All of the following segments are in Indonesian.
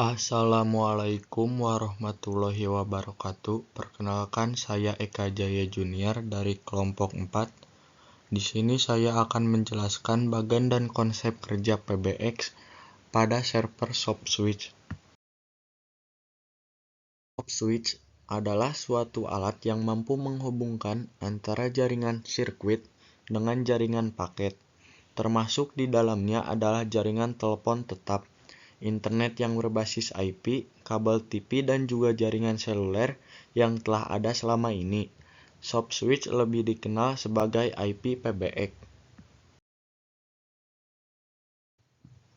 Assalamualaikum warahmatullahi wabarakatuh. Perkenalkan, saya Eka Jaya Junior dari kelompok 4. Di sini saya akan menjelaskan bagan dan konsep kerja PBX pada server SoftSwitch. SoftSwitch adalah suatu alat yang mampu menghubungkan antara jaringan sirkuit dengan jaringan paket. Termasuk di dalamnya adalah jaringan telepon tetap, internet yang berbasis IP, kabel TV, dan juga jaringan seluler yang telah ada selama ini. SoftSwitch lebih dikenal sebagai IP PBX.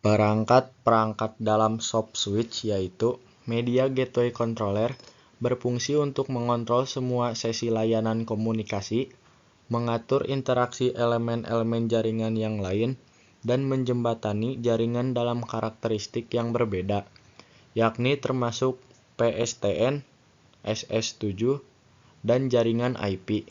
Perangkat dalam SoftSwitch yaitu Media Gateway Controller, berfungsi untuk mengontrol semua sesi layanan komunikasi, mengatur interaksi elemen-elemen jaringan yang lain, dan menjembatani jaringan dalam karakteristik yang berbeda, yakni termasuk PSTN, SS7, dan jaringan IP.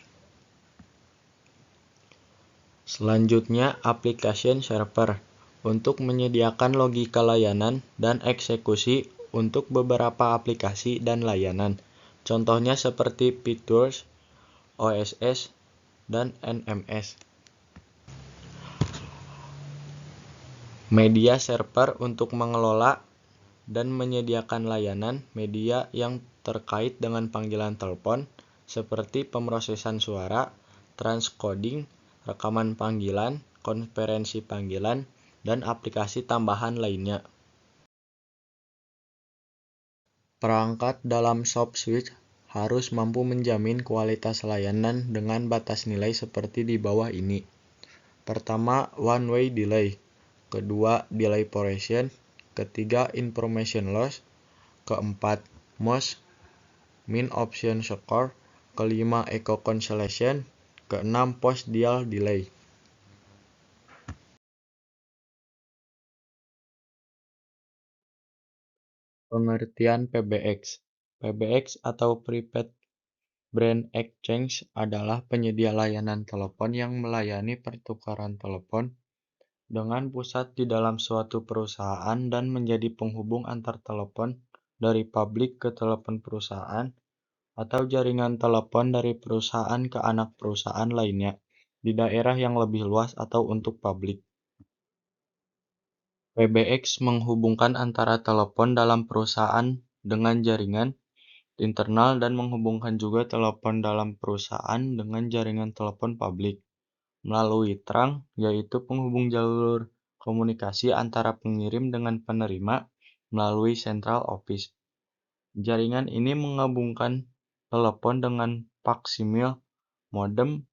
Selanjutnya, application server untuk menyediakan logika layanan dan eksekusi untuk beberapa aplikasi dan layanan. Contohnya seperti Features, OSS, dan NMS. Media server untuk mengelola dan menyediakan layanan media yang terkait dengan panggilan telepon seperti pemrosesan suara, transcoding, rekaman panggilan, konferensi panggilan, dan aplikasi tambahan lainnya. Perangkat dalam SoftSwitch harus mampu menjamin kualitas layanan dengan batas nilai seperti di bawah ini. Pertama, one-way delay. Kedua, delay operation. Ketiga, information loss. Keempat, most min option score. Kelima, echo cancellation. Keenam, post dial delay. Pengertian PBX. PBX atau Prepaid Brand Exchange adalah penyedia layanan telepon yang melayani pertukaran telepon dengan pusat di dalam suatu perusahaan dan menjadi penghubung antar telepon dari publik ke telepon perusahaan atau jaringan telepon dari perusahaan ke anak perusahaan lainnya di daerah yang lebih luas atau untuk publik. PBX menghubungkan antara telepon dalam perusahaan dengan jaringan internal dan menghubungkan juga telepon dalam perusahaan dengan jaringan telepon publik melalui trunk, yaitu penghubung jalur komunikasi antara pengirim dengan penerima melalui central office. Jaringan ini menghubungkan telepon dengan faksimil, modem,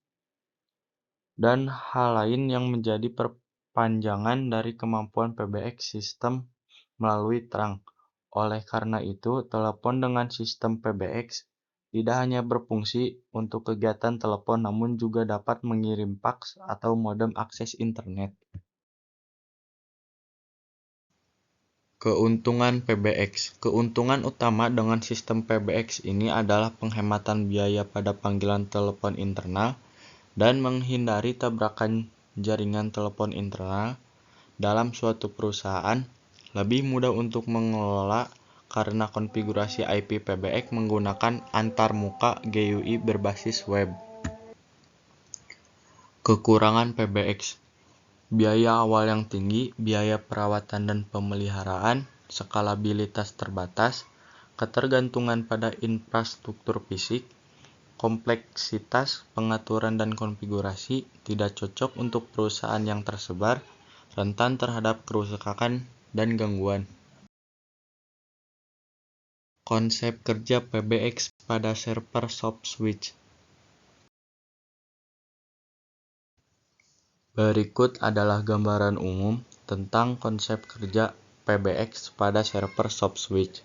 dan hal lain yang menjadi perpanjangan dari kemampuan PBX sistem melalui trunk. Oleh karena itu, telepon dengan sistem PBX tidak hanya berfungsi untuk kegiatan telepon namun juga dapat mengirim fax atau modem akses internet. Keuntungan PBX. Keuntungan utama dengan sistem PBX ini adalah penghematan biaya pada panggilan telepon internal dan menghindari tabrakan jaringan telepon internal dalam suatu perusahaan. Lebih mudah untuk mengelola karena konfigurasi IP PBX menggunakan antarmuka GUI berbasis web. Kekurangan PBX. Biaya awal yang tinggi, biaya perawatan dan pemeliharaan, skalabilitas terbatas, ketergantungan pada infrastruktur fisik, kompleksitas pengaturan dan konfigurasi, tidak cocok untuk perusahaan yang tersebar, rentan terhadap kerusakan dan gangguan. Konsep kerja PBX pada server SoftSwitch. Berikut adalah gambaran umum tentang konsep kerja PBX pada server SoftSwitch.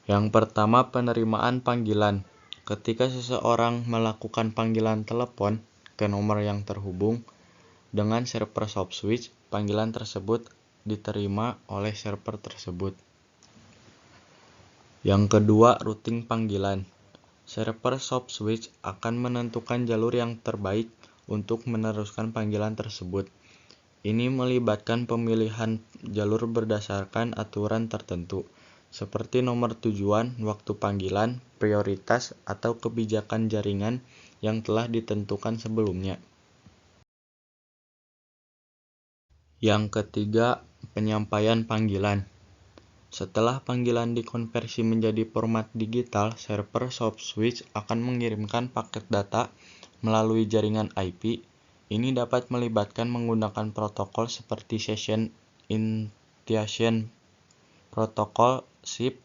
Yang pertama, penerimaan panggilan. Ketika seseorang melakukan panggilan telepon ke nomor yang terhubung dengan server SoftSwitch, panggilan tersebut diterima oleh server tersebut. Yang kedua, routing panggilan. Server SoftSwitch akan menentukan jalur yang terbaik untuk meneruskan panggilan tersebut. Ini melibatkan pemilihan jalur berdasarkan aturan tertentu, seperti nomor tujuan, waktu panggilan, prioritas, atau kebijakan jaringan yang telah ditentukan sebelumnya. Yang ketiga, penyampaian panggilan. Setelah panggilan dikonversi menjadi format digital, server soft switch akan mengirimkan paket data melalui jaringan IP. Ini dapat melibatkan menggunakan protokol seperti Session Initiation Protocol SIP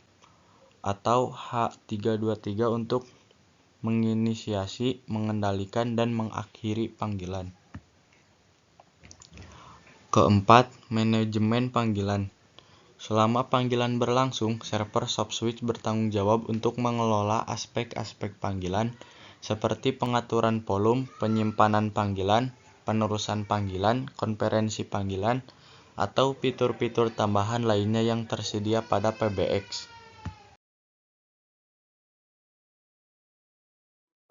atau H323 untuk menginisiasi, mengendalikan, dan mengakhiri panggilan. Keempat, manajemen panggilan. Selama panggilan berlangsung, server soft switch bertanggung jawab untuk mengelola aspek-aspek panggilan seperti pengaturan volume, penyimpanan panggilan, penerusan panggilan, konferensi panggilan, atau fitur-fitur tambahan lainnya yang tersedia pada PBX.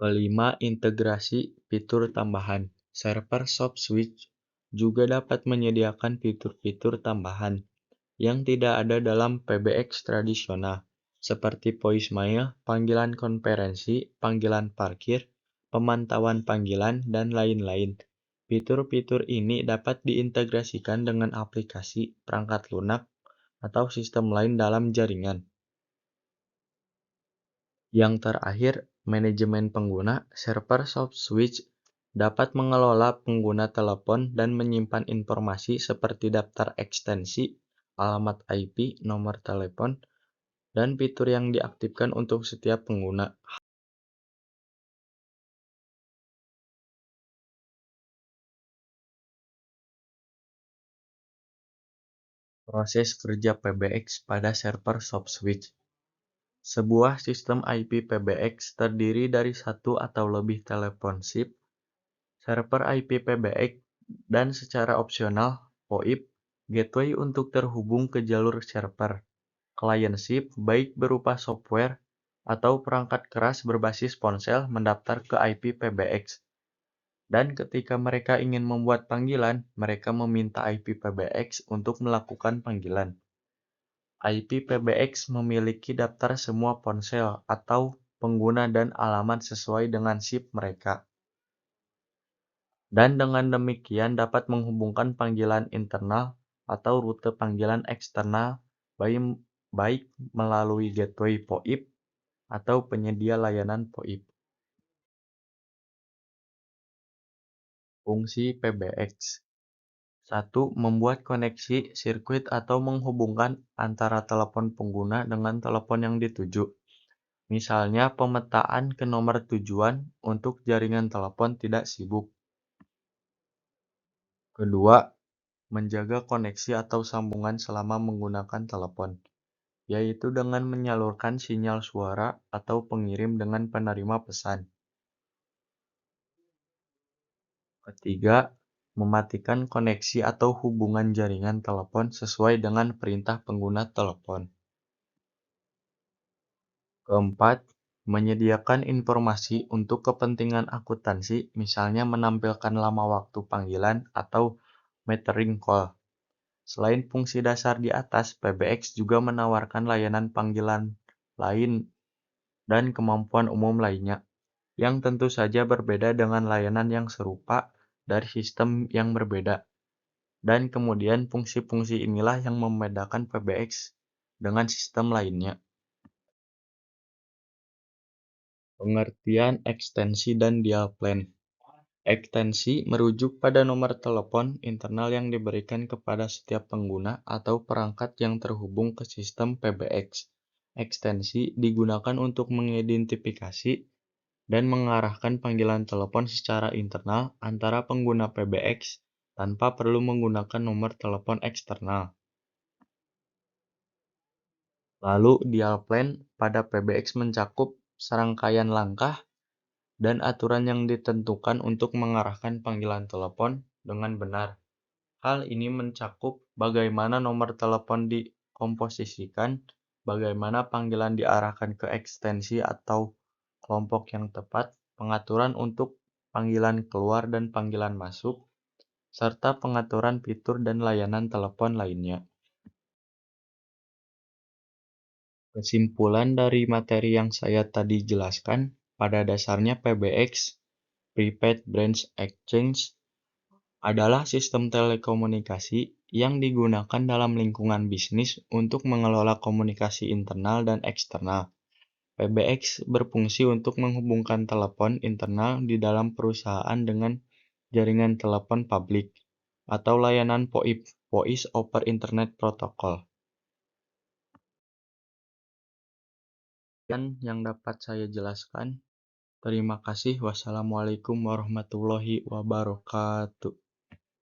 Kelima, integrasi fitur tambahan. Server soft switch juga dapat menyediakan fitur-fitur tambahan yang tidak ada dalam PBX tradisional, seperti voicemail, panggilan konferensi, panggilan parkir, pemantauan panggilan, dan lain-lain. Fitur-fitur ini dapat diintegrasikan dengan aplikasi, perangkat lunak, atau sistem lain dalam jaringan. Yang terakhir, manajemen pengguna. Server soft switch dapat mengelola pengguna telepon dan menyimpan informasi seperti daftar ekstensi, alamat IP, nomor telepon, dan fitur yang diaktifkan untuk setiap pengguna. Proses kerja PBX pada server soft switch. Sebuah sistem IP PBX terdiri dari satu atau lebih telepon SIP, server IP PBX, dan secara opsional VoIP, gateway untuk terhubung ke jalur server, klien SIP baik berupa software atau perangkat keras berbasis ponsel mendaftar ke IP PBX. Dan ketika mereka ingin membuat panggilan, mereka meminta IP PBX untuk melakukan panggilan. IP PBX memiliki daftar semua ponsel atau pengguna dan alamat sesuai dengan SIP mereka. Dan dengan demikian dapat menghubungkan panggilan internal atau rute panggilan eksternal baik melalui gateway VoIP atau penyedia layanan VoIP. Fungsi PBX. 1. Membuat koneksi, sirkuit atau menghubungkan antara telepon pengguna dengan telepon yang dituju. Misalnya pemetaan ke nomor tujuan untuk jaringan telepon tidak sibuk. Kedua, menjaga koneksi atau sambungan selama menggunakan telepon, yaitu dengan menyalurkan sinyal suara atau pengirim dengan penerima pesan. Ketiga, mematikan koneksi atau hubungan jaringan telepon sesuai dengan perintah pengguna telepon. Keempat, menyediakan informasi untuk kepentingan akuntansi, misalnya menampilkan lama waktu panggilan atau metering call. Selain fungsi dasar di atas, PBX juga menawarkan layanan panggilan lain dan kemampuan umum lainnya, yang tentu saja berbeda dengan layanan yang serupa dari sistem yang berbeda. Dan kemudian fungsi-fungsi inilah yang membedakan PBX dengan sistem lainnya. Pengertian ekstensi dan dial plan. Ekstensi merujuk pada nomor telepon internal yang diberikan kepada setiap pengguna atau perangkat yang terhubung ke sistem PBX. Ekstensi digunakan untuk mengidentifikasi dan mengarahkan panggilan telepon secara internal antara pengguna PBX tanpa perlu menggunakan nomor telepon eksternal. Lalu, dial plan pada PBX mencakup serangkaian langkah dan aturan yang ditentukan untuk mengarahkan panggilan telepon dengan benar. Hal ini mencakup bagaimana nomor telepon dikomposisikan, bagaimana panggilan diarahkan ke ekstensi atau kelompok yang tepat, pengaturan untuk panggilan keluar dan panggilan masuk, serta pengaturan fitur dan layanan telepon lainnya. Kesimpulan dari materi yang saya tadi jelaskan, pada dasarnya PBX, Prepaid Branch Exchange, adalah sistem telekomunikasi yang digunakan dalam lingkungan bisnis untuk mengelola komunikasi internal dan eksternal. PBX berfungsi untuk menghubungkan telepon internal di dalam perusahaan dengan jaringan telepon publik atau layanan VoIP, Voice over Internet Protocol. Dan yang dapat saya jelaskan, terima kasih. Wassalamualaikum warahmatullahi wabarakatuh.